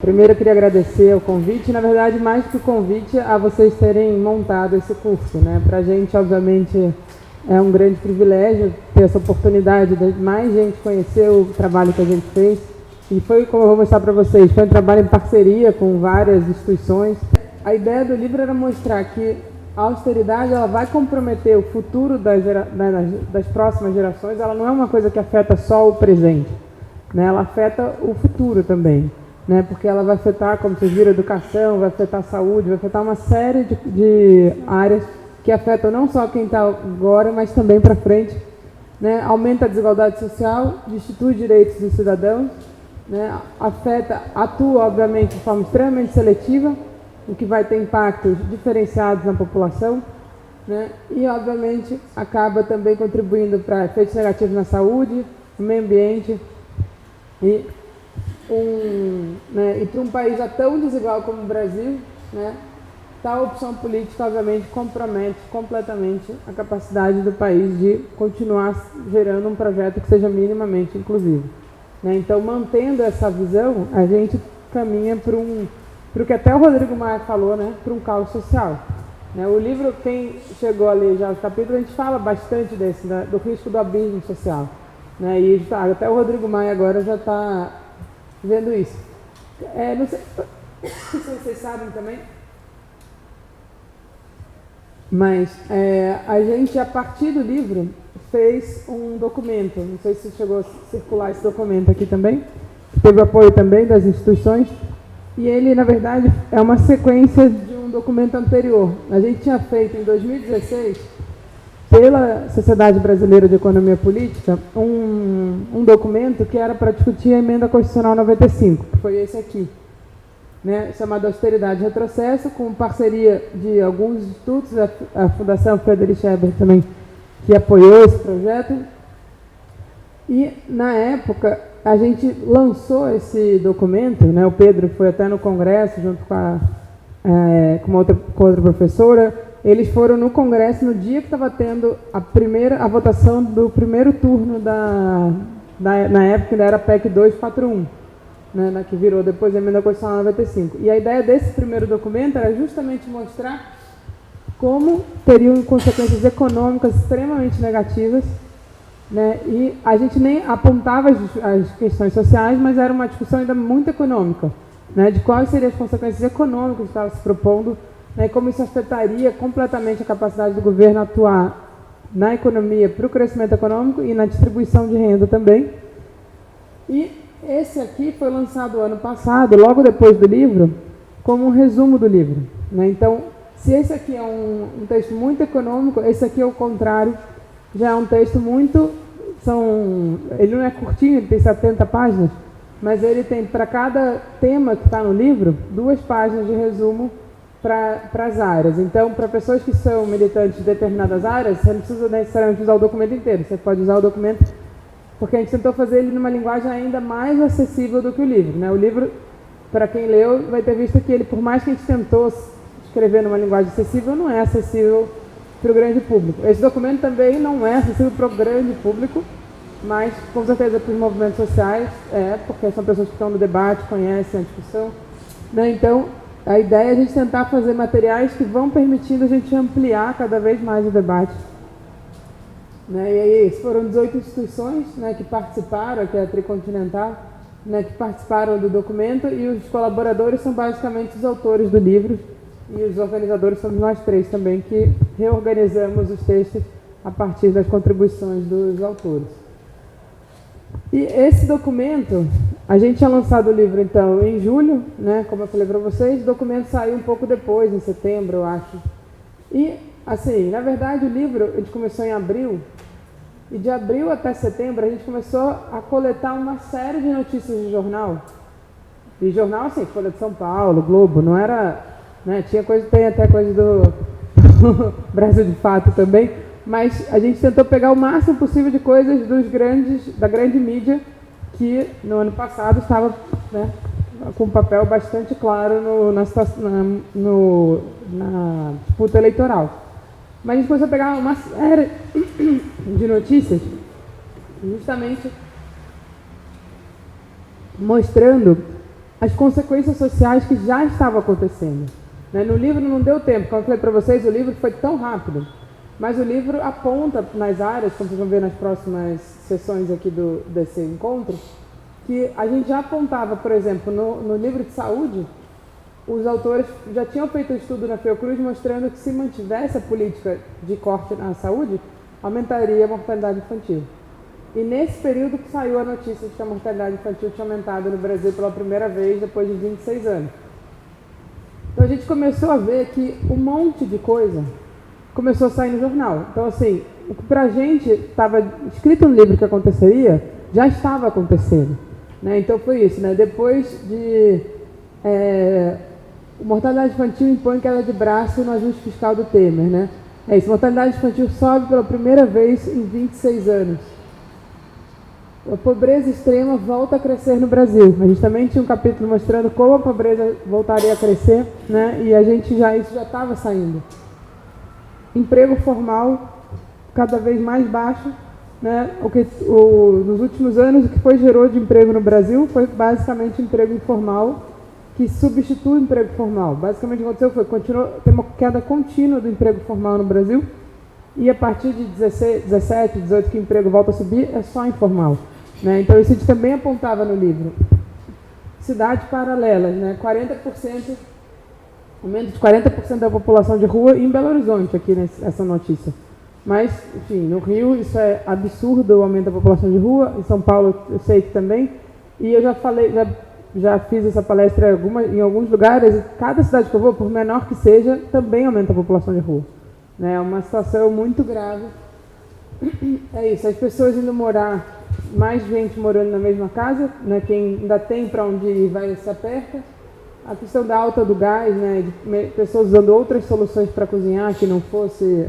Primeiro eu queria agradecer o convite, na verdade mais que o convite a vocês terem montado esse curso, né? Para a gente, obviamente, é um grande privilégio ter essa oportunidade de mais gente conhecer o trabalho que a gente fez. E foi, como eu vou mostrar para vocês, foi um trabalho em parceria com várias instituições. A ideia do livro era mostrar que a austeridade ela vai comprometer o futuro das próximas gerações, ela não é uma coisa que afeta só o presente, né? Ela afeta o futuro também. Né, porque ela vai afetar, como vocês viram, a educação, vai afetar a saúde, vai afetar uma série de áreas que afetam não só quem está agora, mas também para frente. Né, aumenta a desigualdade social, destitui direitos dos cidadãos, né, atua, obviamente, de forma extremamente seletiva, o que vai ter impactos diferenciados na população, né, e, obviamente, acaba também contribuindo para efeitos negativos na saúde, no meio ambiente e para um país já tão desigual como o Brasil, né, tal opção política, obviamente, compromete completamente a capacidade do país de continuar gerando um projeto que seja minimamente inclusivo. Né? Então, mantendo essa visão, a gente caminha para o que até o Rodrigo Maia falou, né, para um caos social. Né? O livro, quem chegou a ler já os capítulos, a gente fala bastante do risco do abismo social. Né? E até o Rodrigo Maia agora já está vendo isso. Não sei se vocês sabem também, mas a gente, a partir do livro, fez um documento. Não sei se chegou a circular esse documento aqui também. Teve apoio também das instituições. E ele, na verdade, é uma sequência de um documento anterior. A gente tinha feito, em 2016, pela Sociedade Brasileira de Economia Política, um documento que era para discutir a Emenda Constitucional 95, que foi esse aqui, né, chamado Austeridade e Retrocesso, com parceria de alguns institutos, a Fundação Friedrich Ebert também, que apoiou esse projeto. E, na época, a gente lançou esse documento, né, o Pedro foi até no Congresso, junto com outra professora. Eles foram no Congresso no dia que estava tendo a votação do primeiro turno na época ainda era PEC 241, né, que virou depois a Emenda Constitucional 95. E a ideia desse primeiro documento era justamente mostrar como teriam consequências econômicas extremamente negativas, né, e a gente nem apontava as questões sociais, mas era uma discussão ainda muito econômica, né, de quais seriam as consequências econômicas que estava se propondo, né, como isso afetaria completamente a capacidade do governo atuar na economia para o crescimento econômico e na distribuição de renda também. E esse aqui foi lançado ano passado, logo depois do livro, como um resumo do livro. Né? Então, se esse aqui é um texto muito econômico, esse aqui, ao contrário, já é um texto muito... ele não é curtinho, ele tem 70 páginas, mas ele tem, para cada tema que está no livro, 2 páginas de resumo para as áreas. Então, para pessoas que são militantes de determinadas áreas, você não precisa necessariamente usar o documento inteiro, você pode usar o documento, porque a gente tentou fazer ele numa linguagem ainda mais acessível do que o livro. Né? O livro, para quem leu, vai ter visto que ele, por mais que a gente tentou escrever numa linguagem acessível, não é acessível para o grande público. Esse documento também não é acessível para o grande público, mas, com certeza, para os movimentos sociais, porque são pessoas que estão no debate, conhecem a discussão. Né? Então, a ideia é a gente tentar fazer materiais que vão permitindo a gente ampliar cada vez mais o debate. Né? E aí, foram 18 instituições, né, que participaram, que é a Tricontinental, né, que participaram do documento, e os colaboradores são basicamente os autores do livro, e os organizadores somos nós 3 também, que reorganizamos os textos a partir das contribuições dos autores. E esse documento, a gente tinha lançado o livro, então, em julho, né, como eu falei para vocês, o documento saiu um pouco depois, em setembro, eu acho. E, assim, na verdade, o livro, a gente começou em abril, e de abril até setembro, a gente começou a coletar uma série de notícias de jornal. E jornal, assim, Folha de São Paulo, Globo, não era... Né, tem até coisa do Brasil de Fato também, mas a gente tentou pegar o máximo possível de coisas da grande mídia, que no ano passado estava, né, com um papel bastante claro na disputa eleitoral. Mas a gente começou a pegar uma série de notícias, justamente mostrando as consequências sociais que já estavam acontecendo. Né? No livro não deu tempo, como eu falei para vocês, o livro foi tão rápido, mas o livro aponta nas áreas, como vocês vão ver nas próximas sessões aqui desse encontro, que a gente já apontava, por exemplo, no livro de saúde, os autores já tinham feito um estudo na Fiocruz mostrando que se mantivesse a política de corte na saúde, aumentaria a mortalidade infantil. E nesse período que saiu a notícia de que a mortalidade infantil tinha aumentado no Brasil pela primeira vez depois de 26 anos. Então a gente começou a ver que um monte de coisa começou a sair no jornal. Então assim, o que pra gente estava escrito no livro que aconteceria, já estava acontecendo. Né? Então foi isso, né? Depois de mortalidade infantil impõe queda de braço no ajuste fiscal do Temer, né? É isso, mortalidade infantil sobe pela primeira vez em 26 anos. A pobreza extrema volta a crescer no Brasil. A gente também tinha um capítulo mostrando como a pobreza voltaria a crescer, né? E isso já estava saindo. Emprego formal cada vez mais baixo, né? Nos últimos anos, o que gerou de emprego no Brasil foi basicamente emprego informal, que substitui o emprego formal. Basicamente o que aconteceu tem uma queda contínua do emprego formal no Brasil, e a partir de 17, 18 que o emprego volta a subir, é só informal. Né? Então isso a gente também apontava no livro. Cidades paralelas, né? 40%, aumento de 40% da população de rua em Belo Horizonte, aqui nessa notícia. Mas, enfim, no Rio isso é absurdo, o aumento da população de rua, em São Paulo eu sei que também, e eu já fiz essa palestra em alguns lugares, e cada cidade que eu vou, por menor que seja, também aumenta a população de rua. Né? É uma situação muito grave. É isso, as pessoas indo morar, mais gente morando na mesma casa, né? Quem ainda tem para onde ir vai se aperta. A questão da alta do gás, né? De pessoas usando outras soluções para cozinhar, que não fosse,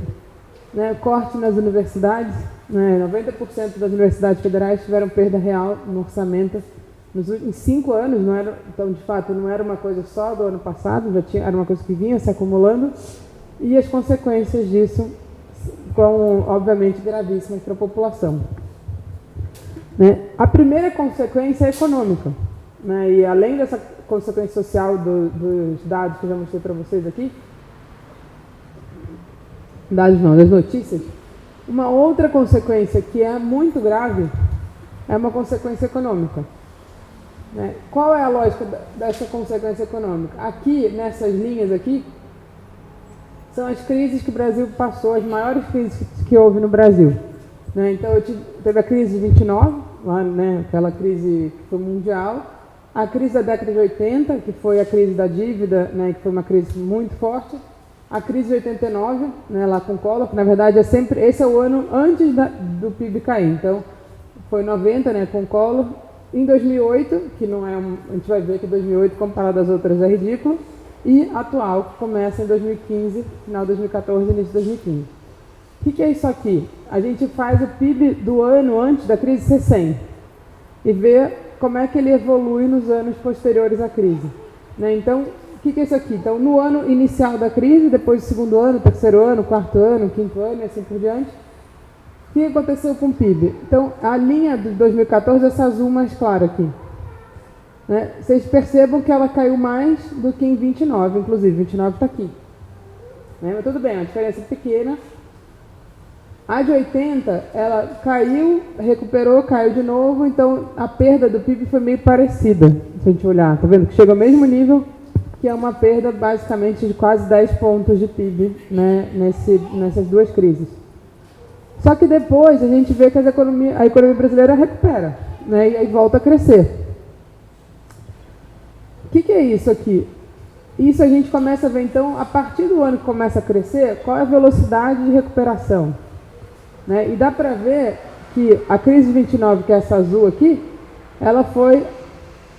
né? Corte nas universidades, né? 90% das universidades federais tiveram perda real no orçamento em 5 anos. Não era, então, de fato, não era uma coisa só do ano passado, era uma coisa que vinha se acumulando, e as consequências disso com, obviamente, gravíssimas para a população. Né? A primeira consequência é econômica, né? E além dessa consequência social dos dados que eu já mostrei para vocês aqui, das notícias, uma outra consequência que é muito grave é uma consequência econômica. Né? Qual é a lógica dessa consequência econômica? Aqui, nessas linhas aqui, são as crises que o Brasil passou, as maiores crises que houve no Brasil. Né? Então, teve a crise de 29, lá, né? Aquela crise que foi mundial, a crise da década de 80, que foi a crise da dívida, né? Que foi uma crise muito forte, a crise de 89, né? Lá com Collor, que na verdade esse é o ano antes do PIB cair. Então, foi 90, né? Com Collor. Em 2008, que não é a gente vai ver que 2008 comparado às outras é ridículo, e atual, que começa em 2015, final de 2014 e início de 2015. O que é isso aqui? A gente faz o PIB do ano antes da crise ser 100 e vê como é que ele evolui nos anos posteriores à crise. Né? Então, o que é isso aqui? Então, no ano inicial da crise, depois do segundo ano, terceiro ano, quarto ano, quinto ano e assim por diante, o que aconteceu com o PIB? Então, a linha de 2014 é essa azul mais clara aqui. Né? Vocês percebam que ela caiu mais do que em 29, inclusive, 29 está aqui. Né? Mas tudo bem, a diferença é pequena. A de 80, ela caiu, recuperou, caiu de novo, então a perda do PIB foi meio parecida, se a gente olhar. Tá vendo? Que chega ao mesmo nível, que é uma perda basicamente de quase 10 pontos de PIB, né? Nessas duas crises. Só que depois a gente vê que a economia brasileira recupera, né? E aí volta a crescer. O que é isso aqui? Isso a gente começa a ver, então, a partir do ano que começa a crescer, qual é a velocidade de recuperação. Né? E dá para ver que a crise de 29, que é essa azul aqui, ela foi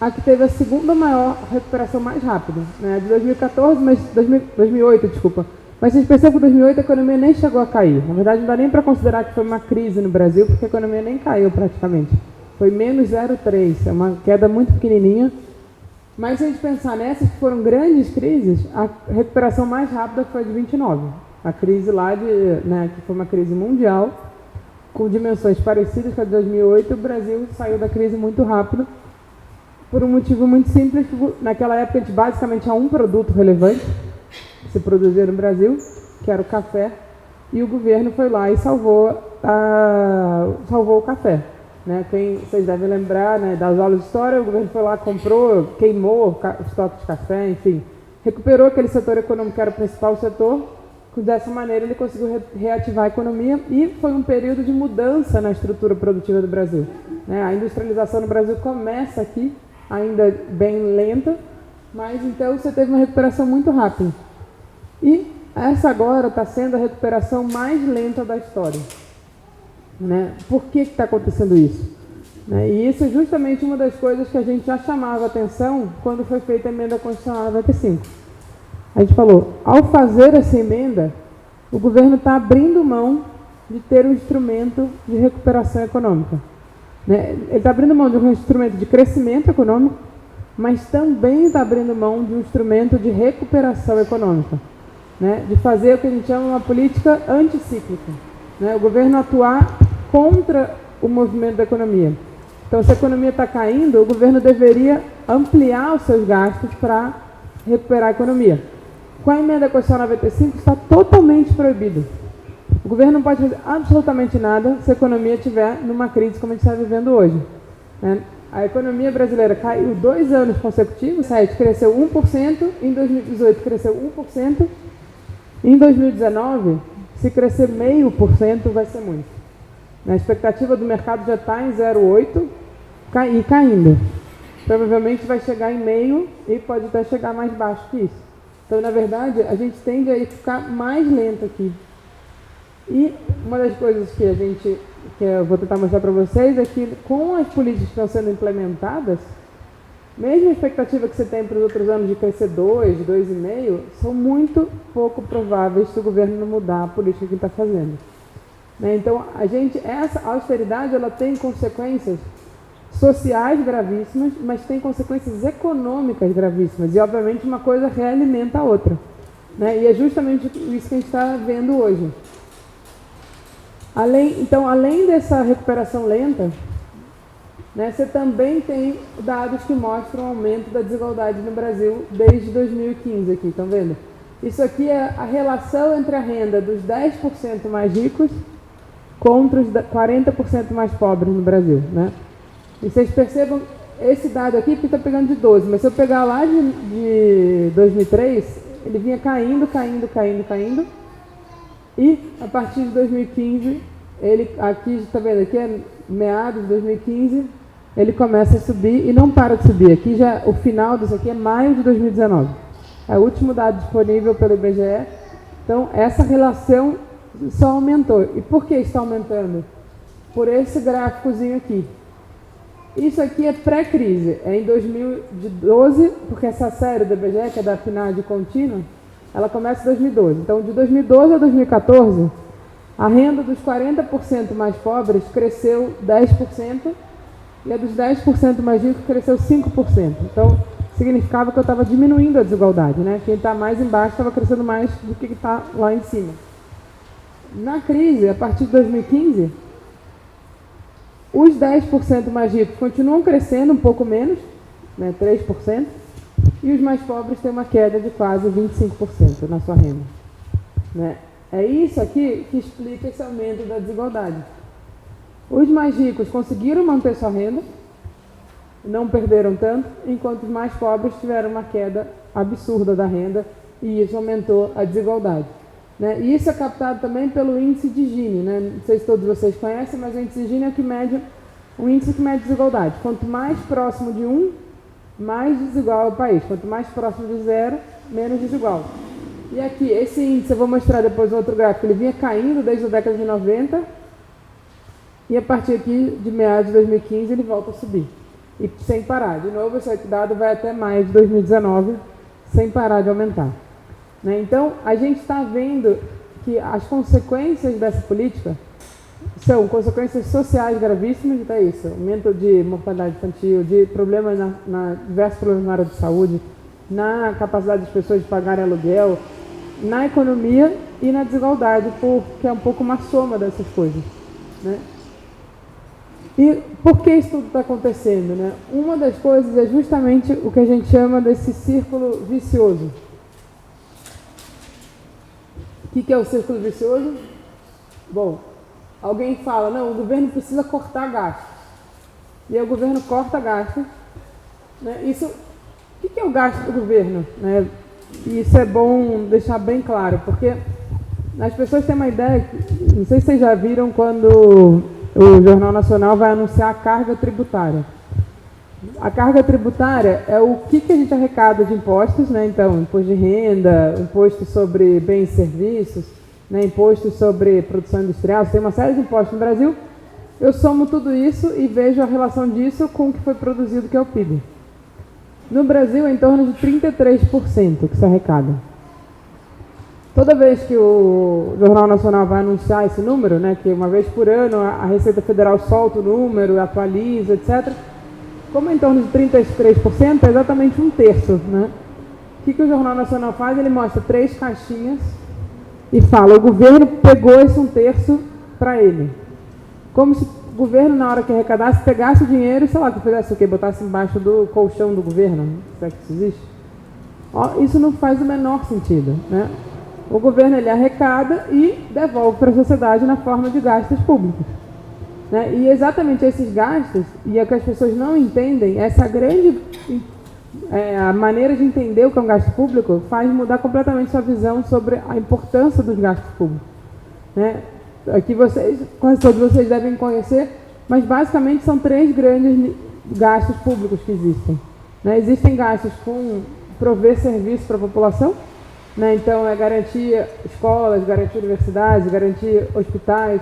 a que teve a segunda maior recuperação mais rápida. Né? De 2014, 2008, desculpa. Mas vocês percebem que em 2008 a economia nem chegou a cair. Na verdade, não dá nem para considerar que foi uma crise no Brasil, porque a economia nem caiu praticamente. Foi menos 0,3, é uma queda muito pequenininha. Mas se a gente pensar nessas que foram grandes crises, a recuperação mais rápida foi a de 29. A crise lá, que foi uma crise mundial, com dimensões parecidas com a de 2008, o Brasil saiu da crise muito rápido. por um motivo muito simples. Naquela época a gente basicamente tinha um produto relevante que se produzia no Brasil, que era o café, e o governo foi lá e salvou o café. Né? Vocês devem lembrar, né, das aulas de história, o governo foi lá, comprou, queimou o estoque de café, enfim, recuperou aquele setor econômico que era o principal setor. Dessa maneira ele conseguiu reativar a economia e foi um período de mudança na estrutura produtiva do Brasil. Né? A industrialização no Brasil começa aqui, ainda bem lenta, mas então você teve uma recuperação muito rápida. E essa agora está sendo a recuperação mais lenta da história. Né? Por que está acontecendo isso? Né? E isso é justamente uma das coisas que a gente já chamava atenção quando foi feita a emenda constitucional 95. A gente falou, ao fazer essa emenda, o governo está abrindo mão de ter um instrumento de recuperação econômica. Né? Ele está abrindo mão de um instrumento de crescimento econômico, mas também está abrindo mão de um instrumento de recuperação econômica. Né? De fazer o que a gente chama uma política anticíclica. Né? O governo atuar contra o movimento da economia. Então, se a economia está caindo, o governo deveria ampliar os seus gastos para recuperar a economia. Com a emenda constitucional 95 está totalmente proibido. O governo não pode fazer absolutamente nada se a economia estiver numa crise como a gente está vivendo hoje. Né? A economia brasileira caiu 2 anos consecutivos, cresceu 1%, em 2018 cresceu 1%, em 2019, se crescer 0,5% vai ser muito. A expectativa do mercado já está em 0,8% e caindo. Provavelmente vai chegar em 0,5% e pode até chegar mais baixo que isso. Então, na verdade, a gente tende a ficar mais lento aqui. E uma das coisas que eu vou tentar mostrar para vocês é que com as políticas que estão sendo implementadas, mesmo a expectativa que você tem para os outros anos de crescer 2, 2,5%, são muito pouco prováveis se o governo não mudar a política que está fazendo. Né? Então, essa austeridade ela tem consequências sociais gravíssimas, mas tem consequências econômicas gravíssimas. E, obviamente, uma coisa realimenta a outra. Né? E é justamente isso que a gente está vendo hoje. Além dessa recuperação lenta, né, você também tem dados que mostram o aumento da desigualdade no Brasil desde 2015. Aqui, estão vendo? Isso aqui é a relação entre a renda dos 10% mais ricos contra os 40% mais pobres no Brasil. Né? E vocês percebam, esse dado aqui está pegando de 12, mas se eu pegar lá de 2003, ele vinha caindo, e a partir de 2015, ele aqui, está vendo, aqui é meados de 2015, ele começa a subir e não para de subir. Aqui já, o final disso aqui é maio de 2019. É o último dado disponível pelo IBGE. Então, essa relação só aumentou. E por que está aumentando? Por esse gráficozinho aqui. Isso aqui é pré-crise, é em 2012, porque essa série do IBGE, que é da PNAD contínua, ela começa em 2012. Então, de 2012 a 2014, a renda dos 40% mais pobres cresceu 10% e a dos 10% mais ricos cresceu 5%. Então, significava que eu estava diminuindo a desigualdade. Né? Quem está mais embaixo estava crescendo mais do que está lá em cima. Na crise, a partir de 2015, os 10% mais ricos continuam crescendo um pouco menos, né, 3%, e os mais pobres têm uma queda de quase 25% na sua renda. Né? É isso aqui que explica esse aumento da desigualdade. Os mais ricos conseguiram manter sua renda, não perderam tanto, enquanto os mais pobres tiveram uma queda absurda da renda e isso aumentou a desigualdade. Né? E isso é captado também pelo índice de Gini. Né? Não sei se todos vocês conhecem, mas o índice de Gini é o índice que mede desigualdade. Quanto mais próximo de 1, mais desigual é o país. Quanto mais próximo de 0, menos desigual. E aqui, esse índice, eu vou mostrar depois no outro gráfico, ele vinha caindo desde a década de 90 e a partir aqui de meados de 2015 ele volta a subir. E sem parar. De novo, esse dado vai até maio de 2019, sem parar de aumentar. Né? Então, a gente está vendo que as consequências dessa política são consequências sociais gravíssimas, então é isso, aumento de mortalidade infantil, de problemas diversos problemas na área de saúde, na capacidade das pessoas de pagarem aluguel, na economia e na desigualdade, que é um pouco uma soma dessas coisas. Né? E por que isso tudo está acontecendo, né? Uma das coisas é justamente o que a gente chama desse círculo vicioso. O que é o círculo vicioso? Bom, alguém fala, não, o governo precisa cortar gastos. E aí o governo corta gastos. Né? Isso, o que é o gasto do governo? Né? E isso é bom deixar bem claro, porque as pessoas têm uma ideia, não sei se vocês já viram quando o Jornal Nacional vai anunciar a carga tributária. A carga tributária é o que a gente arrecada de impostos, né? Então, imposto de renda, imposto sobre bens e serviços, né? Imposto sobre produção industrial, tem uma série de impostos no Brasil. Eu somo tudo isso e vejo a relação disso com o que foi produzido, que é o PIB. No Brasil, é em torno de 33% que se arrecada. Toda vez que o Jornal Nacional vai anunciar esse número, né, que uma vez por ano a Receita Federal solta o número, atualiza, etc., como é em torno de 33%, é exatamente um terço. Né? O que o Jornal Nacional faz? Ele mostra 3 caixinhas e fala, o governo pegou esse um terço para ele. Como se o governo, na hora que arrecadasse, pegasse o dinheiro e, sei lá, que fizesse o quê? Botasse embaixo do colchão do governo. Será que isso existe? Isso não faz o menor sentido. Né? O governo ele arrecada e devolve para a sociedade na forma de gastos públicos. Né? E exatamente esses gastos, e é que as pessoas não entendem, essa grande a maneira de entender o que é um gasto público faz mudar completamente sua visão sobre a importância dos gastos públicos. Né? Aqui quase todos vocês devem conhecer, mas basicamente são 3 grandes gastos públicos que existem. Né? Existem gastos com prover serviço para a população, né? Então é garantir escolas, garantir universidades, garantir hospitais,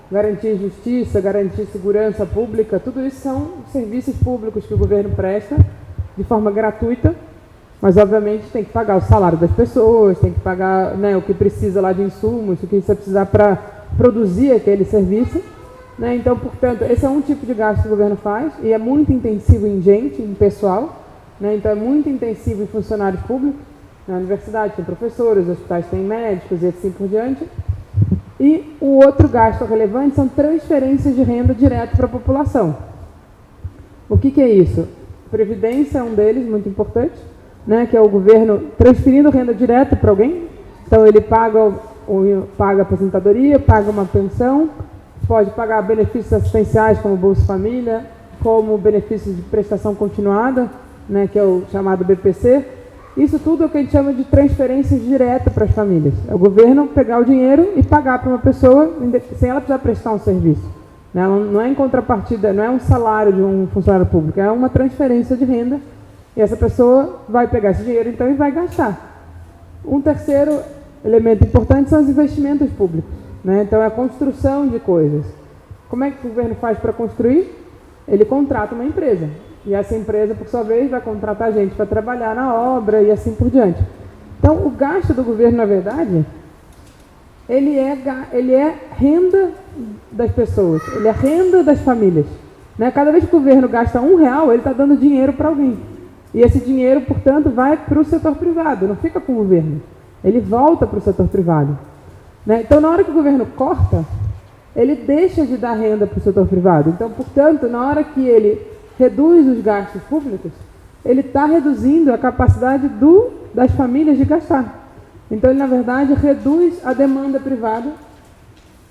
garantir justiça, garantir segurança pública, tudo isso são serviços públicos que o governo presta de forma gratuita, mas obviamente tem que pagar o salário das pessoas, tem que pagar, né, o que precisa lá de insumos, o que você precisar para produzir aquele serviço. Né? Então, portanto, esse é um tipo de gasto que o governo faz e é muito intensivo em gente, em pessoal. Né? Então, é muito intensivo em funcionários públicos. Na universidade tem professores, os hospitais têm médicos e assim por diante. E o outro gasto relevante são transferências de renda direto para a população. O que é isso? Previdência é um deles, muito importante, né? Que é o governo transferindo renda direta para alguém. Então, ele paga aposentadoria, paga uma pensão, pode pagar benefícios assistenciais como Bolsa Família, como benefícios de prestação continuada, né, que é o chamado BPC. Isso tudo é o que a gente chama de transferências diretas para as famílias. É o governo pegar o dinheiro e pagar para uma pessoa sem ela precisar prestar um serviço. Né? Não é em contrapartida, não é um salário de um funcionário público, é uma transferência de renda e essa pessoa vai pegar esse dinheiro então e vai gastar. Um terceiro elemento importante são os investimentos públicos. Né? Então, é a construção de coisas. Como é que o governo faz para construir? Ele contrata uma empresa. E essa empresa, por sua vez, vai contratar gente para trabalhar na obra e assim por diante. Então, o gasto do governo, na verdade, ele é renda das pessoas, ele é renda das famílias. Né? Cada vez que o governo gasta R$1, ele está dando dinheiro para alguém. E esse dinheiro, portanto, vai para o setor privado, não fica com o governo. Ele volta para o setor privado. Né? Então, na hora que o governo corta, ele deixa de dar renda para o setor privado. Então, portanto, na hora que ele reduz os gastos públicos, ele está reduzindo a capacidade das famílias de gastar. Então, ele, na verdade, reduz a demanda privada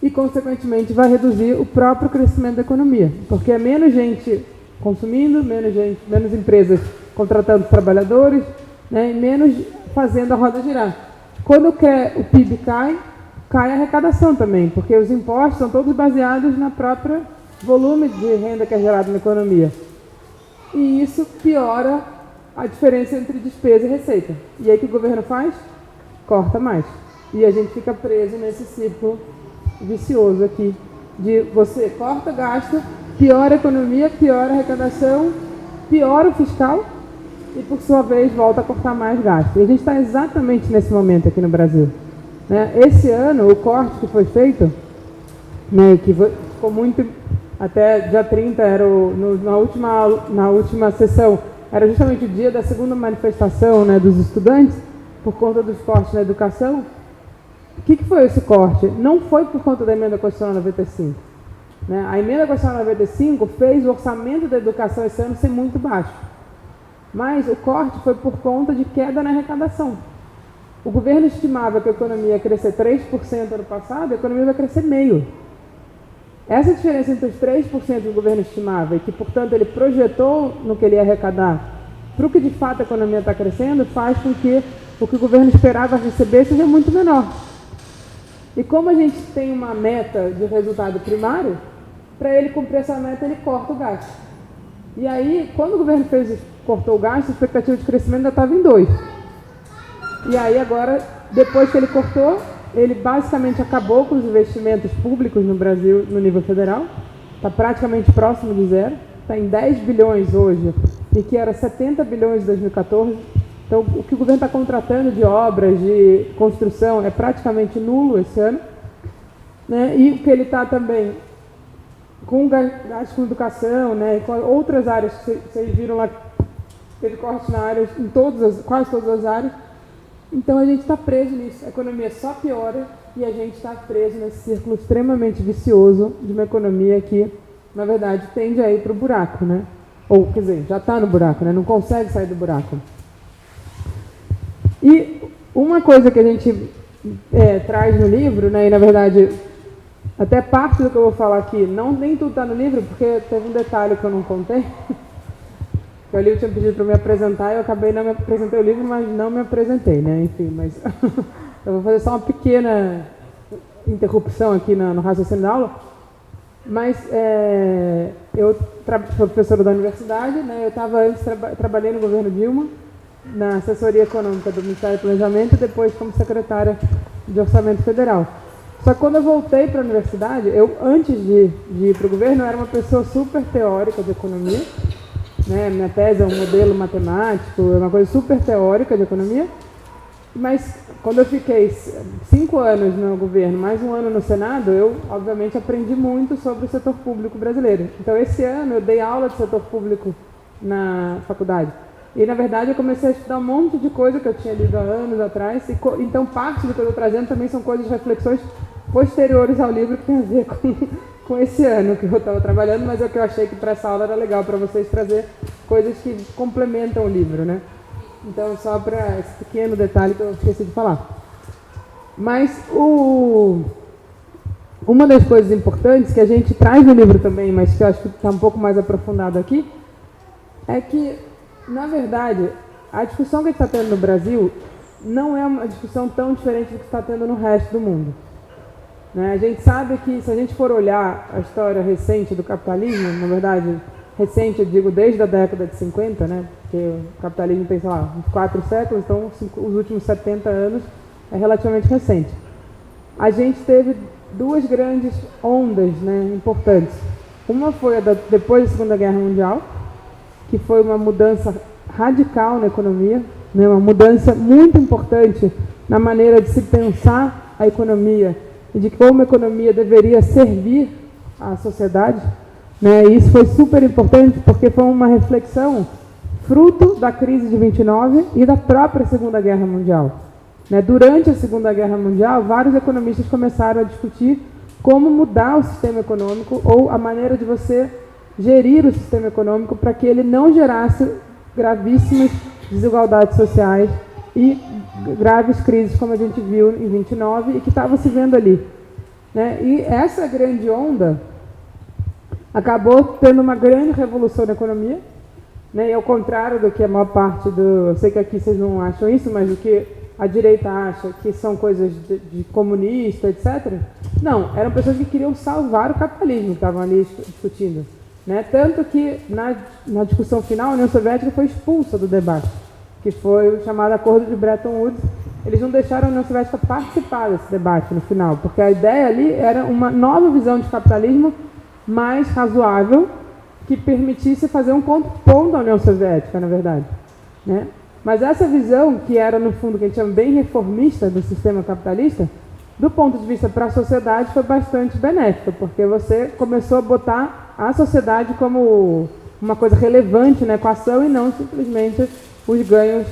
e, consequentemente, vai reduzir o próprio crescimento da economia. Porque é menos gente consumindo, menos empresas contratando trabalhadores, né, e menos fazendo a roda girar. Quando o PIB cai a arrecadação também, porque os impostos são todos baseados no próprio volume de renda que é gerado na economia. E isso piora a diferença entre despesa e receita. E aí o que o governo faz? Corta mais. E a gente fica preso nesse círculo vicioso aqui, de você corta gasto, piora a economia, piora a arrecadação, piora o fiscal e, por sua vez, volta a cortar mais gasto. E a gente está exatamente nesse momento aqui no Brasil. Né? Esse ano, o corte que foi feito, né, que ficou muito, até dia 30, na última sessão, era justamente o dia da segunda manifestação, né, dos estudantes, por conta dos cortes na educação. O que foi esse corte? Não foi por conta da emenda constitucional 95. Né? A emenda constitucional 95 fez o orçamento da educação esse ano ser muito baixo. Mas o corte foi por conta de queda na arrecadação. O governo estimava que a economia ia crescer 3% ano passado, a economia vai crescer 0,5%. Essa diferença entre os 3% que o governo estimava e que, portanto, ele projetou no que ele ia arrecadar para o que de fato a economia está crescendo, faz com que o que o governo esperava receber seja muito menor. E como a gente tem uma meta de resultado primário, para ele cumprir essa meta, ele corta o gasto. E aí, quando o governo cortou o gasto, a expectativa de crescimento ainda estava em 2%. E aí agora, depois que ele cortou, ele basicamente acabou com os investimentos públicos no Brasil, no nível federal. Está praticamente próximo de zero. Está em 10 bilhões hoje, e que era 70 bilhões em 2014. Então, o que o governo está contratando de obras, de construção, é praticamente nulo esse ano. Né? E o que ele está também com gasto com educação, né? Com outras áreas que vocês viram lá, teve corte na área, em quase todas as áreas. Então, a gente está preso nisso. A economia só piora e a gente está preso nesse círculo extremamente vicioso de uma economia que, na verdade, tende a ir para o buraco, né? Ou, quer dizer, já está no buraco, né? Não consegue sair do buraco. E uma coisa que a gente traz no livro, né? E, na verdade, até parte do que eu vou falar aqui, nem tudo está no livro, porque teve um detalhe que eu não contei. O livro tinha pedido para me apresentar, eu acabei não me apresentei o livro, mas não me apresentei, né? Enfim, mas eu vou fazer só uma pequena interrupção aqui no raciocínio da aula. Mas eu sou professora da universidade, né? Eu estava antes trabalhei no governo Dilma, na assessoria econômica do Ministério do Planejamento, e depois como secretária de Orçamento Federal. Só que quando eu voltei para a universidade, antes de ir para o governo, eu era uma pessoa super teórica de economia. Né? Minha tese é um modelo matemático, é uma coisa super teórica de economia, mas quando eu fiquei 5 anos no governo, mais 1 ano no Senado, eu obviamente aprendi muito sobre o setor público brasileiro. Então esse ano eu dei aula de setor público na faculdade e na verdade eu comecei a estudar um monte de coisa que eu tinha lido há anos atrás, então parte do que eu estou trazendo também são coisas, reflexões posteriores ao livro que tem a ver com esse ano que eu estava trabalhando, mas é o que eu achei que para essa aula era legal para vocês trazer coisas que complementam o livro, né? Então, só para esse pequeno detalhe que eu esqueci de falar. Mas uma das coisas importantes que a gente traz no livro também, mas que eu acho que está um pouco mais aprofundado aqui, é que, na verdade, a discussão que a gente está tendo no Brasil não é uma discussão tão diferente do que está tendo no resto do mundo. Né? A gente sabe que, se a gente for olhar a história recente do capitalismo, na verdade, recente, eu digo desde a década de 50, né? Porque o capitalismo tem, sei lá, uns 4 séculos, então os últimos 70 anos é relativamente recente. A gente teve 2 grandes ondas, né, importantes. Uma foi depois da Segunda Guerra Mundial, que foi uma mudança radical na economia, né, uma mudança muito importante na maneira de se pensar a economia e de como a economia deveria servir à sociedade. Né? E isso foi super importante porque foi uma reflexão fruto da crise de 29 e da própria Segunda Guerra Mundial. Né? Durante a Segunda Guerra Mundial, vários economistas começaram a discutir como mudar o sistema econômico ou a maneira de você gerir o sistema econômico para que ele não gerasse gravíssimas desigualdades sociais e graves crises, como a gente viu em 29 e que estava se vendo ali. Né? E essa grande onda acabou tendo uma grande revolução na economia, né? E ao contrário do que a maior parte eu sei que aqui vocês não acham isso, mas o que a direita acha que são coisas de comunista, etc. Não, eram pessoas que queriam salvar o capitalismo, que estavam ali discutindo. Né? Tanto que, na discussão final, a União Soviética foi expulsa do debate, que foi o chamado Acordo de Bretton Woods. Eles não deixaram a União Soviética participar desse debate no final, porque a ideia ali era uma nova visão de capitalismo mais razoável, que permitisse fazer um contraponto à União Soviética, na verdade. Né? Mas essa visão, que era, no fundo, que a gente chama bem reformista do sistema capitalista, do ponto de vista para a sociedade, foi bastante benéfica, porque você começou a botar a sociedade como uma coisa relevante na equação e não simplesmente os ganhos,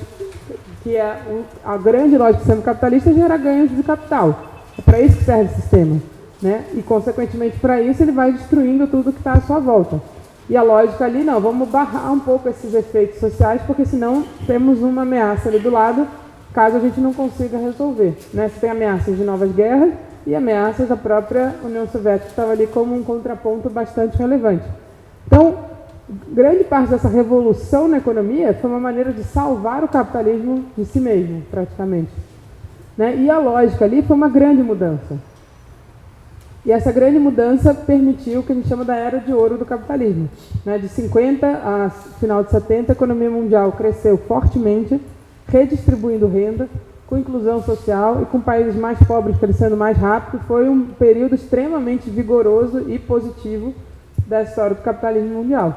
que é a grande lógica do sistema capitalista, gera ganhos de capital. É para isso que serve o sistema. né? E, consequentemente, para isso, ele vai destruindo tudo que está à sua volta. E a lógica ali, não, vamos barrar um pouco esses efeitos sociais, porque senão temos uma ameaça ali do lado, caso a gente não consiga resolver, né? Você tem ameaças de novas guerras e ameaças da própria União Soviética, que estava ali como um contraponto bastante relevante. Então, grande parte dessa revolução na economia foi uma maneira de salvar o capitalismo de si mesmo, praticamente, né? E a lógica ali foi uma grande mudança. E essa grande mudança permitiu o que a gente chama da era de ouro do capitalismo, né? De 50 a final de 70, a economia mundial cresceu fortemente, redistribuindo renda, com inclusão social e com países mais pobres crescendo mais rápido. Foi um período extremamente vigoroso e positivo da história do capitalismo mundial.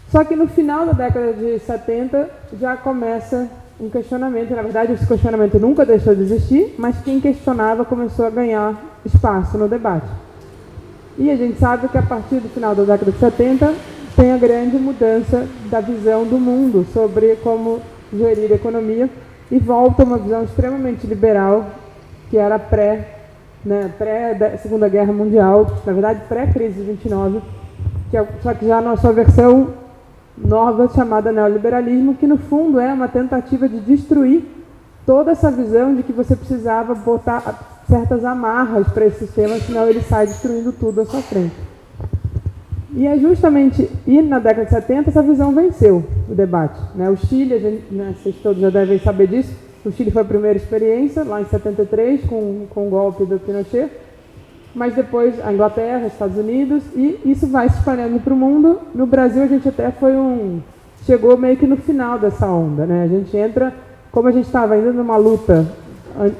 Só que no final da década de 70 já começa um questionamento. Na verdade, esse questionamento nunca deixou de existir, mas quem questionava começou a ganhar espaço no debate. E a gente sabe que a partir do final da década de 70 tem a grande mudança da visão do mundo sobre como gerir a economia e volta uma visão extremamente liberal, que era pré-Segunda Guerra Mundial, na verdade pré-crise de 29, só que já na sua versão nova chamada neoliberalismo, que no fundo é uma tentativa de destruir toda essa visão de que você precisava botar certas amarras para esse sistema, senão ele sai destruindo tudo à sua frente. E é justamente, e na década de 70, essa visão venceu o debate, né? O Chile, vocês todos já devem saber disso, o Chile foi a primeira experiência, lá em 73, com o golpe do Pinochet, mas depois a Inglaterra, Estados Unidos, e isso vai se espalhando para o mundo. No Brasil, a gente até chegou meio que no final dessa onda, né? A gente entra, como a gente estava ainda numa luta,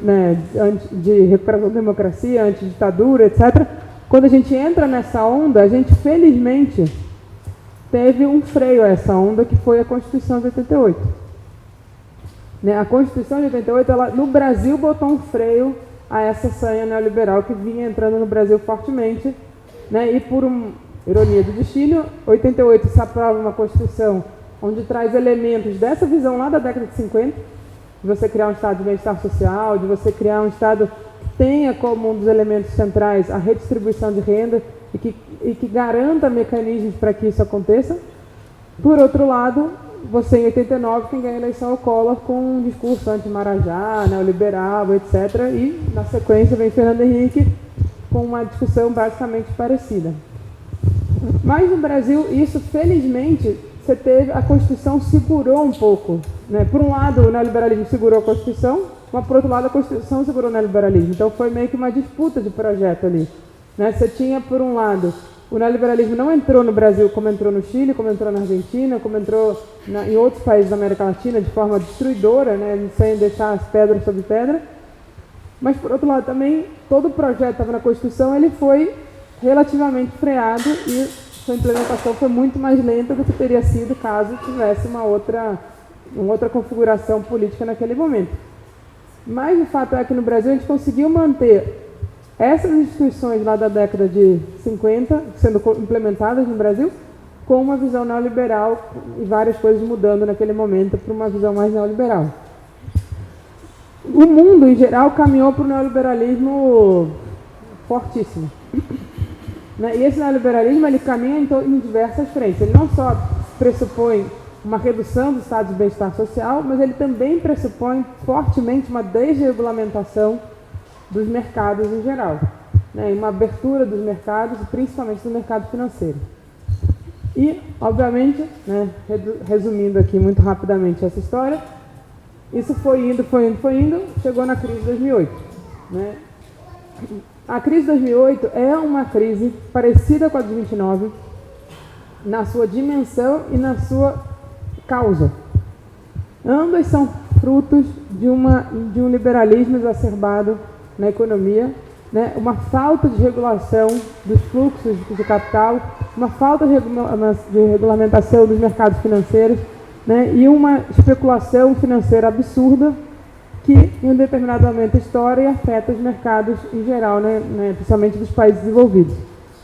né, de recuperação da democracia, antiditadura, etc., quando a gente entra nessa onda, a gente, felizmente, teve um freio a essa onda, que foi a Constituição de 88. Né? A Constituição de 88, ela, no Brasil, botou um freio a essa sanha neoliberal que vinha entrando no Brasil fortemente, né? E por ironia do destino, 88 se aprova uma Constituição onde traz elementos dessa visão lá da década de 50, de você criar um estado de bem-estar social, de você criar um estado que tenha como um dos elementos centrais a redistribuição de renda e que garanta mecanismos para que isso aconteça. Por outro lado, você em 89, quem ganha a eleição é o Collor com um discurso anti-Marajá, neoliberal, etc. E, na sequência, vem Fernando Henrique com uma discussão basicamente parecida. Mas no Brasil, isso, felizmente, a Constituição segurou um pouco, né? Por um lado, o neoliberalismo segurou a Constituição, mas, por outro lado, a Constituição segurou o neoliberalismo. Então, foi meio que uma disputa de projeto ali, né? Você tinha, por um lado, o neoliberalismo não entrou no Brasil como entrou no Chile, como entrou na Argentina, como entrou em outros países da América Latina de forma destruidora, né, sem deixar as pedras sobre pedra. Mas, por outro lado, também, todo o projeto que estava na Constituição, ele foi relativamente freado e sua implementação foi muito mais lenta do que teria sido caso tivesse uma outra configuração política naquele momento. Mas o fato é que no Brasil a gente conseguiu manter essas instituições lá da década de 50, sendo implementadas no Brasil, com uma visão neoliberal e várias coisas mudando naquele momento para uma visão mais neoliberal. O mundo, em geral, caminhou para o neoliberalismo fortíssimo. E esse neoliberalismo ele caminha em diversas frentes. Ele não só pressupõe uma redução do estado de bem-estar social, mas ele também pressupõe fortemente uma desregulamentação dos mercados em geral, né, e uma abertura dos mercados, principalmente do mercado financeiro. E, obviamente, né, resumindo aqui muito rapidamente essa história, isso foi indo, chegou na crise de 2008. Né? A crise de 2008 é uma crise parecida com a de 29, na sua dimensão e na sua causa. Ambas são frutos de um liberalismo exacerbado na economia, né, uma falta de regulação dos fluxos de capital, uma falta de regulamentação dos mercados financeiros, né, e uma especulação financeira absurda que, em um determinado momento da história, afeta os mercados em geral, né, principalmente dos países desenvolvidos.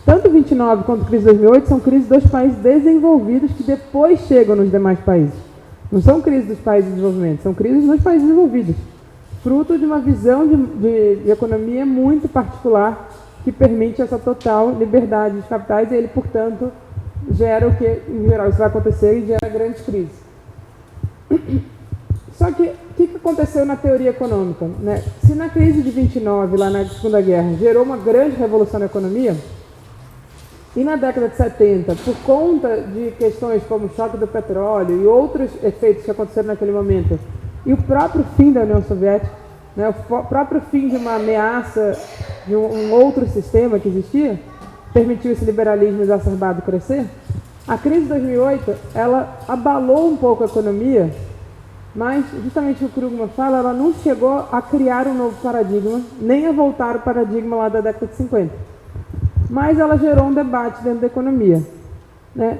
Tanto 29 quanto a crise de 2008 são crises dos países desenvolvidos que depois chegam nos demais países. Não são crises dos países de desenvolvimento, são crises dos países desenvolvidos, fruto de uma visão de economia muito particular que permite essa total liberdade dos capitais e ele, portanto, gera o que, em geral, isso vai acontecer e gera grandes crises. Só que, o que aconteceu na teoria econômica, né? Se na crise de 29, lá na Segunda Guerra, gerou uma grande revolução na economia, e na década de 70, por conta de questões como o choque do petróleo e outros efeitos que aconteceram naquele momento, e o próprio fim da União Soviética, né, o próprio fim de uma ameaça de um outro sistema que existia, permitiu esse liberalismo exacerbado crescer, a crise de 2008, ela abalou um pouco a economia, mas, justamente o que o Krugman fala, ela não chegou a criar um novo paradigma, nem a voltar ao paradigma lá da década de 50. Mas ela gerou um debate dentro da economia, né?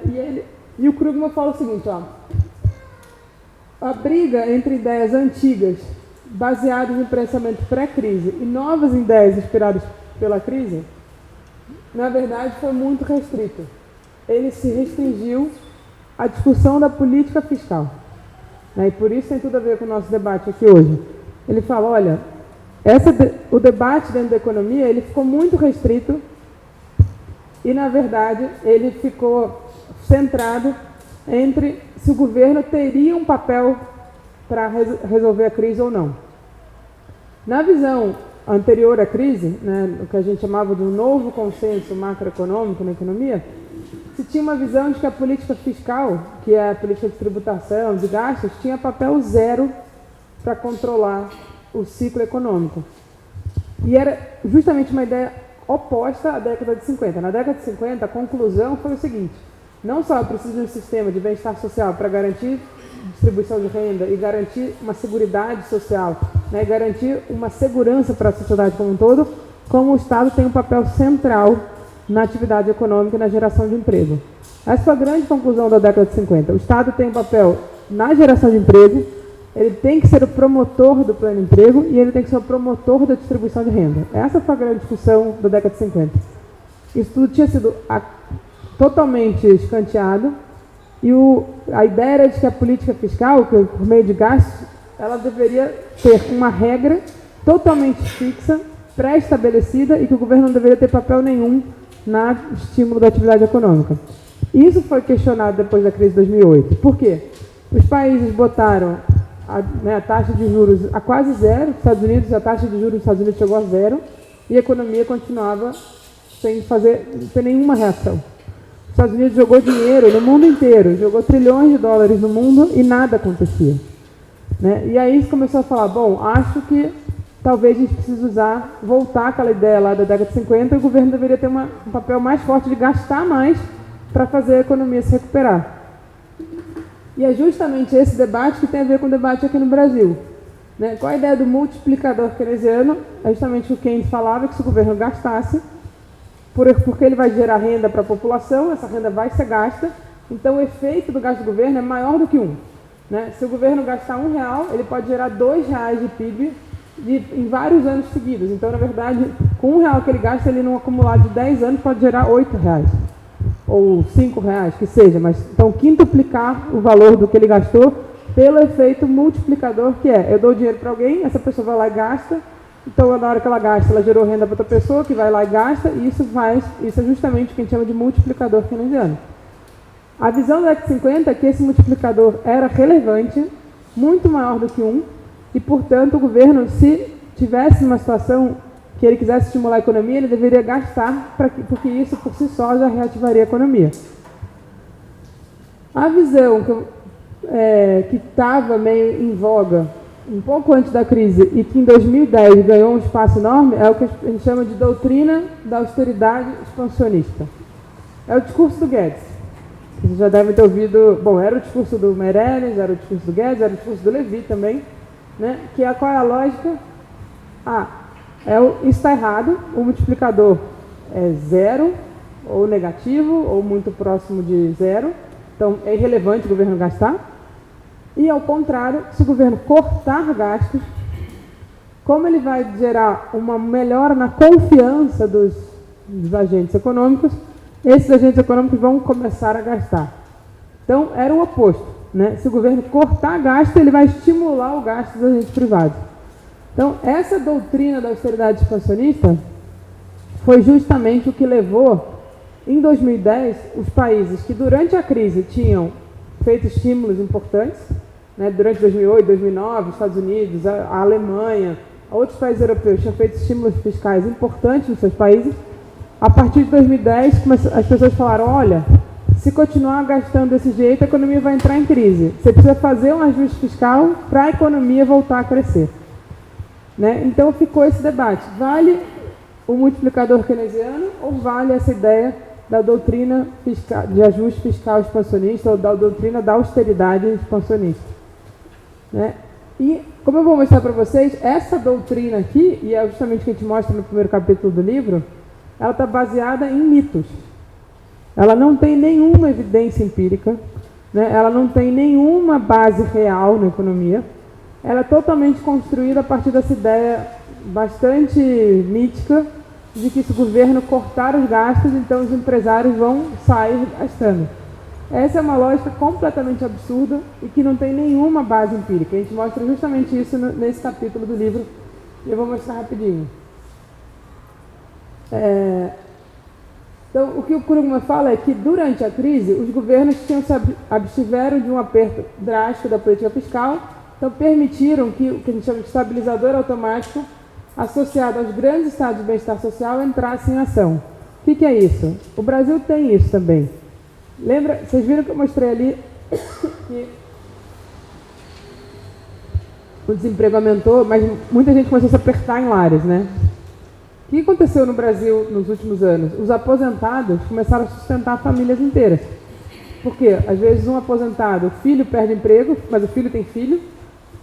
E o Krugman fala o seguinte, ó, a briga entre ideias antigas, baseadas em pensamento pré-crise, e novas ideias inspiradas pela crise, na verdade foi muito restrito. Ele se restringiu à discussão da política fiscal, né? E por isso tem tudo a ver com o nosso debate aqui hoje. Ele fala, olha, o debate dentro da economia ele ficou muito restrito e, na verdade, ele ficou centrado entre se o governo teria um papel para resolver a crise ou não. Na visão anterior à crise, né, o que a gente chamava de um novo consenso macroeconômico na economia, se tinha uma visão de que a política fiscal, que é a política de tributação, de gastos, tinha papel zero para controlar o ciclo econômico. E era justamente uma ideia oposta à década de 50. Na década de 50, a conclusão foi o seguinte: não só precisa de um sistema de bem-estar social para garantir distribuição de renda e garantir uma seguridade social, né, e garantir uma segurança para a sociedade como um todo, como o Estado tem um papel central na atividade econômica e na geração de emprego. Essa foi a grande conclusão da década de 50. O Estado tem um papel na geração de emprego, ele tem que ser o promotor do plano de emprego e ele tem que ser o promotor da distribuição de renda. Essa foi a grande discussão da década de 50. Isso tudo tinha sido totalmente escanteado e a ideia era de que a política fiscal, que por meio de gastos, ela deveria ter uma regra totalmente fixa, pré-estabelecida e que o governo não deveria ter papel nenhum no estímulo da atividade econômica. Isso foi questionado depois da crise de 2008. Por quê? Os países botaram a taxa de juros a quase zero. Estados Unidos, a taxa de juros dos Estados Unidos chegou a zero e a economia continuava sem ter nenhuma reação. Os Estados Unidos jogou dinheiro no mundo inteiro, jogou trilhões de dólares no mundo e nada acontecia, né? E aí começou a falar, bom, acho que talvez a gente precise voltar àquela ideia lá da década de 50 e o governo deveria ter um papel mais forte de gastar mais para fazer a economia se recuperar. E é justamente esse debate que tem a ver com o debate aqui no Brasil, né? Qual a ideia do multiplicador keynesiano? É justamente o que Keynes falava, que se o governo gastasse, porque ele vai gerar renda para a população, essa renda vai ser gasta, então o efeito do gasto do governo é maior do que né? Se o governo gastar R$1, ele pode gerar R$2 de PIB em vários anos seguidos. Então, na verdade, com R$1 que ele gasta, ele num acumulado de 10 anos pode gerar R$8, ou R$5, que seja, mas então quintuplicar o valor do que ele gastou pelo efeito multiplicador, que é, eu dou dinheiro para alguém, essa pessoa vai lá e gasta, então na hora que ela gasta, ela gerou renda para outra pessoa que vai lá e gasta, e isso é justamente o que a gente chama de multiplicador keynesiano. A visão da década de 50 é que esse multiplicador era relevante, muito maior do que e, portanto, o governo, se tivesse uma situação que ele quisesse estimular a economia, ele deveria gastar, porque isso por si só já reativaria a economia. A visão que estava meio em voga um pouco antes da crise e que em 2010 ganhou um espaço enorme é o que a gente chama de doutrina da austeridade expansionista. É o discurso do Guedes. Vocês já devem ter ouvido, bom, era o discurso do Meirelles, era o discurso do Guedes, era o discurso do Levy também, né? Qual é a lógica? Isso está errado, o multiplicador é zero, ou negativo, ou muito próximo de zero, então é irrelevante o governo gastar. E, ao contrário, se o governo cortar gastos, como ele vai gerar uma melhora na confiança dos agentes econômicos, esses agentes econômicos vão começar a gastar. Então, era o oposto, né? Se o governo cortar gasto, ele vai estimular o gasto dos agentes privados. Então, essa doutrina da austeridade expansionista foi justamente o que levou, em 2010, os países que durante a crise tinham feito estímulos importantes, né, durante 2008, 2009, os Estados Unidos, a Alemanha, outros países europeus tinham feito estímulos fiscais importantes nos seus países. A partir de 2010, as pessoas falaram, olha, se continuar gastando desse jeito, a economia vai entrar em crise. Você precisa fazer um ajuste fiscal para a economia voltar a crescer. Né? Então ficou esse debate. Vale o multiplicador keynesiano ou vale essa ideia da doutrina fiscal, de ajuste fiscal expansionista ou da doutrina da austeridade expansionista? Né? E, como eu vou mostrar para vocês, essa doutrina aqui, e é justamente o que a gente mostra no primeiro capítulo do livro, ela está baseada em mitos. Ela não tem nenhuma evidência empírica, né? Ela não tem nenhuma base real na economia. Ela é totalmente construída a partir dessa ideia bastante mítica de que se o governo cortar os gastos, então os empresários vão sair gastando. Essa é uma lógica completamente absurda e que não tem nenhuma base empírica. A gente mostra justamente isso nesse capítulo do livro e eu vou mostrar rapidinho. Então, o que o Krugman fala é que, durante a crise, os governos se abstiveram de um aperto drástico da política fiscal, então permitiram que o que a gente chama de estabilizador automático, associado aos grandes estados de bem-estar social, entrasse em ação. O que é isso? O Brasil tem isso também. Lembra? Vocês viram que eu mostrei ali que o desemprego aumentou, mas muita gente começou a se apertar em lares, né? O que aconteceu no Brasil nos últimos anos? Os aposentados começaram a sustentar famílias inteiras. Por quê? Às vezes um aposentado, o filho perde emprego, mas o filho tem filho,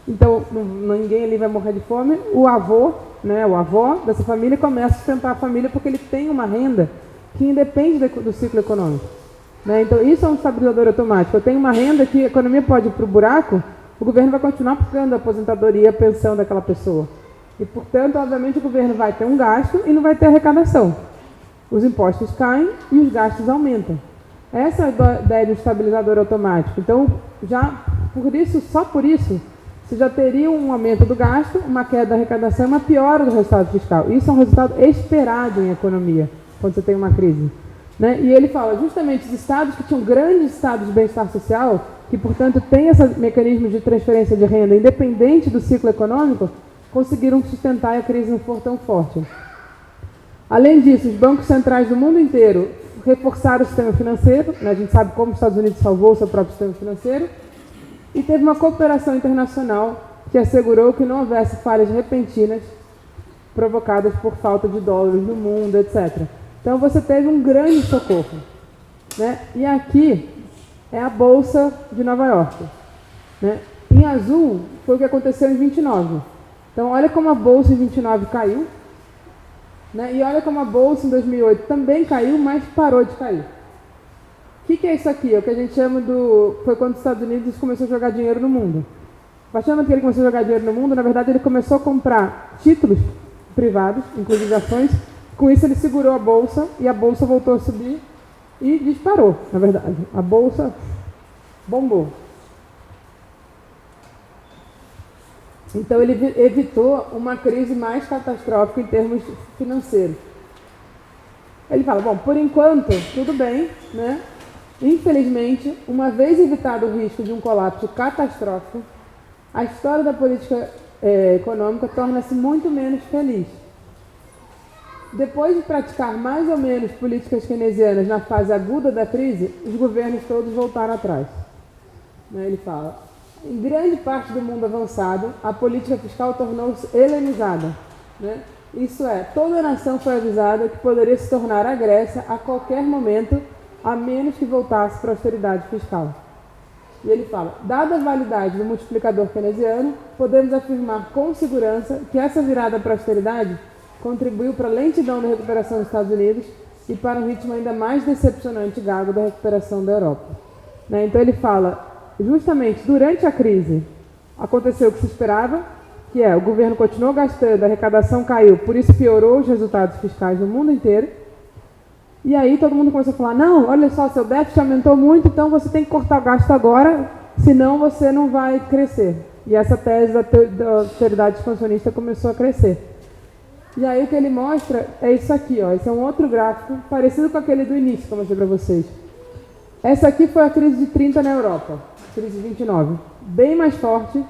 então ninguém ali vai morrer de fome. O avô, né, o avó dessa família começa a sustentar a família porque ele tem uma renda que independe do ciclo econômico. Né? Então isso é um estabilizador automático. Eu tenho uma renda que a economia pode ir para o buraco, o governo vai continuar pagando a aposentadoria, a pensão daquela pessoa. E, portanto, obviamente, o governo vai ter um gasto e não vai ter arrecadação. Os impostos caem e os gastos aumentam. Essa é a ideia do estabilizador automático. Então, já por isso, só por isso, você já teria um aumento do gasto, uma queda da arrecadação e uma piora do resultado fiscal. Isso é um resultado esperado em economia, quando você tem uma crise. Né? E ele fala, justamente, os estados que tinham grandes estados de bem-estar social, que, portanto, têm esse mecanismo de transferência de renda independente do ciclo econômico, conseguiram sustentar e a crise não for tão forte. Além disso, os bancos centrais do mundo inteiro reforçaram o sistema financeiro, né? A gente sabe como os Estados Unidos salvou o seu próprio sistema financeiro, e teve uma cooperação internacional que assegurou que não houvesse falhas repentinas provocadas por falta de dólares no mundo, etc. Então você teve um grande socorro. Né? E aqui é a Bolsa de Nova York. Né? Em azul foi o que aconteceu em 29. Então, olha como a Bolsa em 29 caiu, né? E olha como a Bolsa em 2008 também caiu, mas parou de cair. O que é isso aqui? É o que a gente chama foi quando os Estados Unidos começou a jogar dinheiro no mundo. A partir do momento que ele começou a jogar dinheiro no mundo, na verdade, ele começou a comprar títulos privados, inclusive ações. Com isso, ele segurou a Bolsa e a Bolsa voltou a subir e disparou, na verdade. A Bolsa bombou. Então, ele evitou uma crise mais catastrófica em termos financeiros. Ele fala, bom, por enquanto, tudo bem, né? Infelizmente, uma vez evitado o risco de um colapso catastrófico, a história da política econômica torna-se muito menos feliz. Depois de praticar mais ou menos políticas keynesianas na fase aguda da crise, os governos todos voltaram atrás. Ele fala, em grande parte do mundo avançado, a política fiscal tornou-se helenizada. Né? Isso é, toda a nação foi avisada que poderia se tornar a Grécia a qualquer momento, a menos que voltasse para a austeridade fiscal. E ele fala, dada a validade do multiplicador keynesiano, podemos afirmar com segurança que essa virada para a austeridade contribuiu para a lentidão da recuperação dos Estados Unidos e para um ritmo ainda mais decepcionante e gago da recuperação da Europa. Né? Então ele fala, justamente durante a crise, aconteceu o que se esperava, que é o governo continuou gastando, a arrecadação caiu, por isso piorou os resultados fiscais no mundo inteiro. E aí todo mundo começou a falar, não, olha só, seu déficit aumentou muito, então você tem que cortar o gasto agora, senão você não vai crescer. E essa tese da austeridade expansionista começou a crescer. E aí o que ele mostra é isso aqui, ó. Esse é um outro gráfico, parecido com aquele do início que eu mostrei para vocês. Essa aqui foi a crise de 30 na Europa, crise de 29. Bem mais forte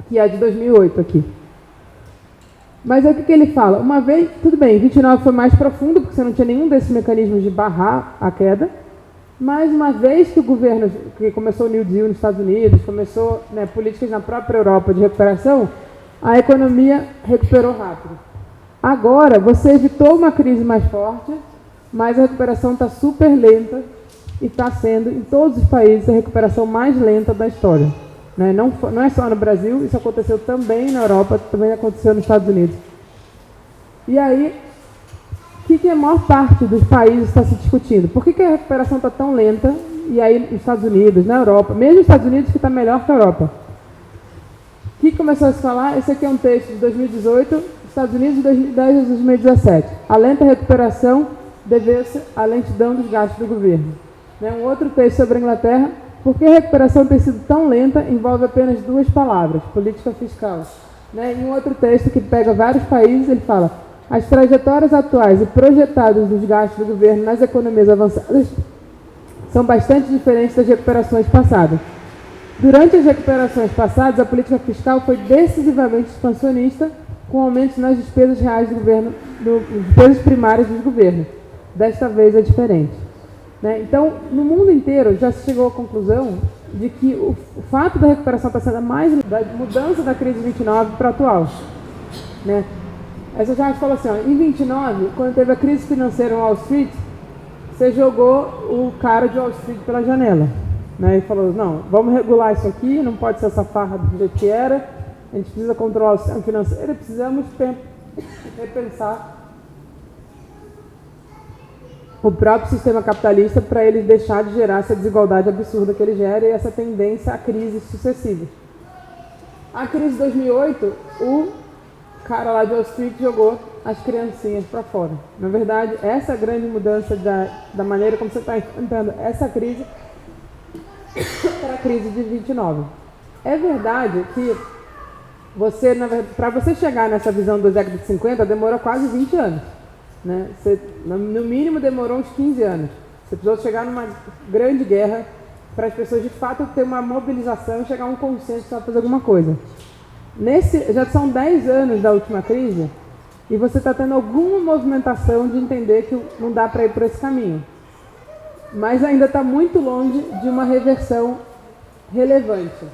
que a de 2008 aqui. Mas é o que ele fala? Uma vez, tudo bem, 29 foi mais profundo, porque você não tinha nenhum desses mecanismos de barrar a queda. Mas uma vez que o governo, que começou o New Deal nos Estados Unidos, começou, né, políticas na própria Europa de recuperação, a economia recuperou rápido. Agora, você evitou uma crise mais forte, mas a recuperação está super lenta e está sendo, em todos os países, a recuperação mais lenta da história. Né? Não é só no Brasil, isso aconteceu também na Europa, também aconteceu nos Estados Unidos. E aí, o que a maior parte dos países está se discutindo? Por que a recuperação está tão lenta? E aí, nos Estados Unidos, na Europa, mesmo nos Estados Unidos, que está melhor que a Europa. O que começou a se falar? Esse aqui é um texto de 2018, Estados Unidos, de 2010 a 2017. A lenta recuperação deve-se à lentidão dos gastos do governo. Um outro texto sobre a Inglaterra. Por que a recuperação tem sido tão lenta envolve apenas duas palavras, política fiscal. Em um outro texto que pega vários países, ele fala: as trajetórias atuais e projetadas dos gastos do governo nas economias avançadas são bastante diferentes das recuperações passadas. Durante as recuperações passadas, a política fiscal foi decisivamente expansionista, com aumentos nas despesas reais do governo, despesas primárias dos governos. Desta vez é diferente. Então, no mundo inteiro já se chegou à conclusão de que o fato da recuperação está sendo mais da mudança da crise de 29 para a atual. Essa já falou assim, ó, em 29, quando teve a crise financeira em Wall Street, você jogou o cara de Wall Street pela janela. E falou, não, vamos regular isso aqui, não pode ser essa farra do jeito que era, a gente precisa controlar o sistema financeiro e precisamos repensar o próprio sistema capitalista para ele deixar de gerar essa desigualdade absurda que ele gera e essa tendência a crises sucessivas. A crise de 2008, o cara lá de Wall Street jogou as criancinhas para fora. Na verdade, essa grande mudança da maneira como você está enfrentando essa crise para a crise de 29. É verdade que para você chegar nessa visão da década de 50, demorou quase 20 anos. Você, no mínimo, demorou uns 15 anos. Você precisou chegar numa grande guerra para as pessoas, de fato, ter uma mobilização e chegar a um consenso para fazer alguma coisa. Já são 10 anos da última crise e você está tendo alguma movimentação de entender que não dá para ir por esse caminho. Mas ainda está muito longe de uma reversão relevante.